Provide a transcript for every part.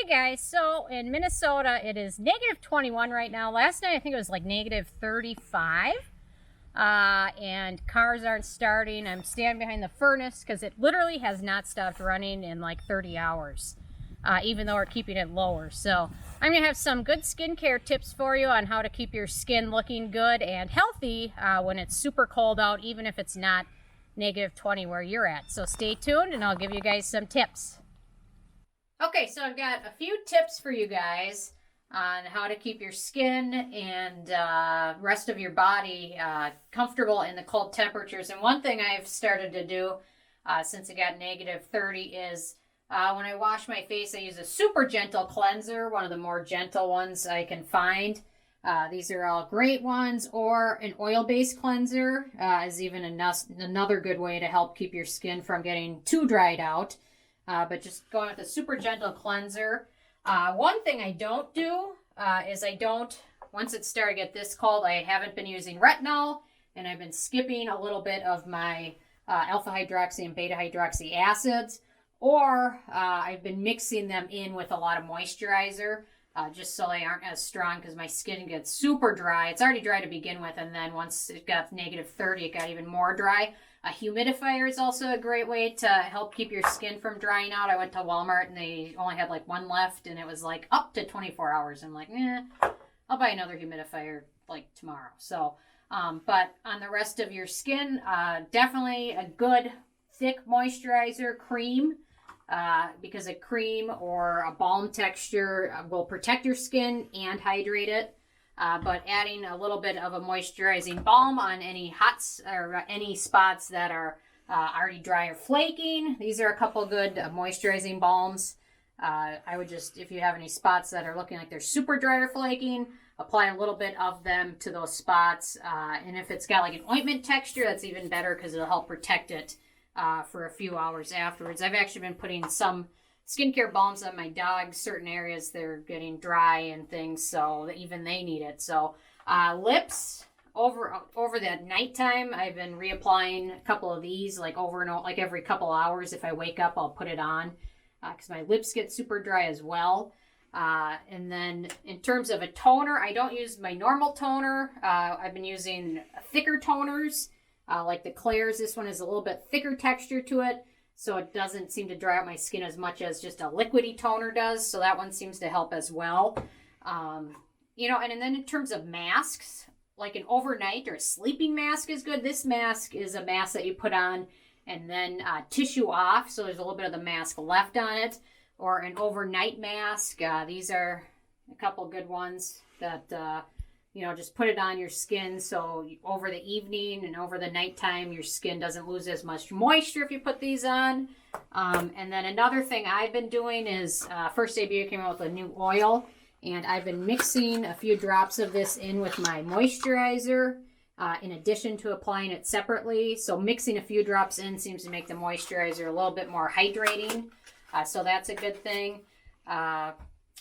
Hey guys, so in Minnesota it is negative 21 right now. Last night I think it was like negative 35. And cars aren't starting. I'm standing behind the furnace because it literally has not stopped running in like 30 hours, even though we're keeping it lower. So I'm going to have some good skincare tips for you on how to keep your skin looking good and healthy when it's super cold out, even if it's not negative 20 where you're at. So stay tuned and I'll give you guys some tips. Okay, so I've got a few tips for you guys on how to keep your skin and rest of your body comfortable in the cold temperatures. And one thing I've started to do since it got negative 30 is when I wash my face, I use a super gentle cleanser, one of the more gentle ones I can find. These are all great ones, or an oil-based cleanser is even another good way to help keep your skin from getting too dried out. But just going with a super gentle cleanser. One thing I don't do is once it started to get this cold, I haven't been using retinol, and I've been skipping a little bit of my alpha hydroxy and beta hydroxy acids, or I've been mixing them in with a lot of moisturizer, just so they aren't as strong because my skin gets super dry. It's already dry to begin with, and then once it got negative 30, it got even more dry. A humidifier is also a great way to help keep your skin from drying out. I went to Walmart and they only had like one left, and it was like up to 24 hours. I'm like, I'll buy another humidifier like tomorrow. So, but on the rest of your skin, definitely a good thick moisturizer cream, because a cream or a balm texture will protect your skin and hydrate it. But adding a little bit of a moisturizing balm on any any spots that are already dry or flaking. These are a couple good moisturizing balms. I would just, if you have any spots that are looking like they're super dry or flaking, apply a little bit of them to those spots. And if it's got like an ointment texture, that's even better because it'll help protect it for a few hours afterwards. I've actually been putting some skincare balms on my dogs. Certain areas they're getting dry and things, so even they need it. So lips, over that nighttime, I've been reapplying a couple of these like over and over, like every couple hours. If I wake up, I'll put it on because my lips get super dry as well. And then in terms of a toner, I don't use my normal toner. I've been using thicker toners like the Claire's. This one has a little bit thicker texture to it, so it doesn't seem to dry out my skin as much as just a liquidy toner does. So that one seems to help as well. And then in terms of masks, like an overnight or a sleeping mask is good. This mask is a mask that you put on and then tissue off, so there's a little bit of the mask left on it. Or an overnight mask. These are a couple good ones that, just put it on your skin, so over the evening and over the nighttime, your skin doesn't lose as much moisture if you put these on. And then another thing I've been doing is First Aid Beauty came out with a new oil, and I've been mixing a few drops of this in with my moisturizer in addition to applying it separately. So mixing a few drops in seems to make the moisturizer a little bit more hydrating. So that's a good thing.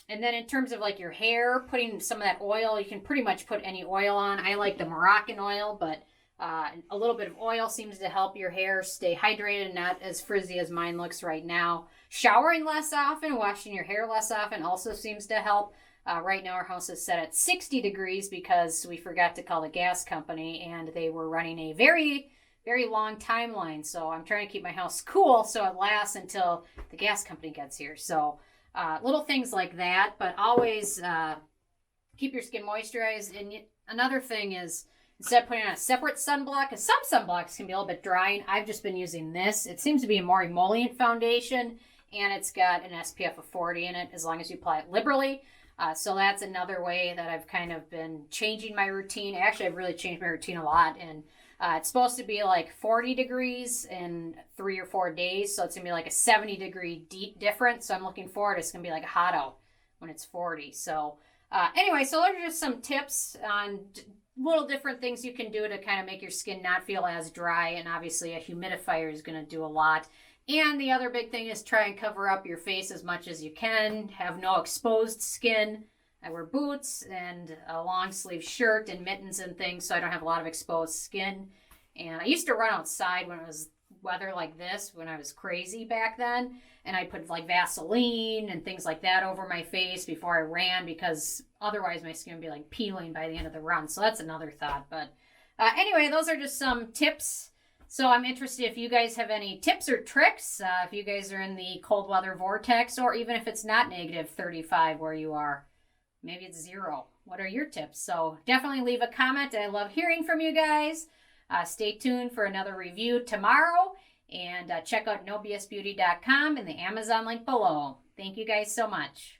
And then in terms of like your hair, putting some of that oil, you can pretty much put any oil on. I like the Moroccan oil, but a little bit of oil seems to help your hair stay hydrated and not as frizzy as mine looks right now. Showering less often, washing your hair less often also seems to help. Right now our house is set at 60 degrees because we forgot to call the gas company and they were running a very, very long timeline. So I'm trying to keep my house cool so it lasts until the gas company gets here. So little things like that, but always keep your skin moisturized. And another thing is, instead of putting on a separate sunblock, because some sunblocks can be a little bit drying, I've just been using this. It seems to be a more emollient foundation, and it's got an SPF of 40 in it as long as you apply it liberally. So that's another way that I've kind of been changing my routine. Actually, I've really changed my routine a lot, and it's supposed to be like 40 degrees in 3 or 4 days, so it's going to be like a 70-degree difference. So I'm looking forward. It's going to be like a hot out when it's 40. So anyway, so those are just some tips on little different things you can do to kind of make your skin not feel as dry, and obviously a humidifier is going to do a lot. And the other big thing is try and cover up your face as much as you can. Have no exposed skin. I wear boots and a long sleeve shirt and mittens and things, so I don't have a lot of exposed skin. And I used to run outside when it was weather like this, when I was crazy back then. and I put like Vaseline and things like that over my face before I ran, because otherwise my skin would be like peeling by the end of the run. So that's another thought. But anyway, those are just some tips. So I'm interested if you guys have any tips or tricks, if you guys are in the cold weather vortex, or even if it's not negative 35 where you are. Maybe it's 0. What are your tips? So definitely leave a comment. I love hearing from you guys. Stay tuned for another review tomorrow. And check out nobsbeauty.com and the Amazon link below. Thank you guys so much.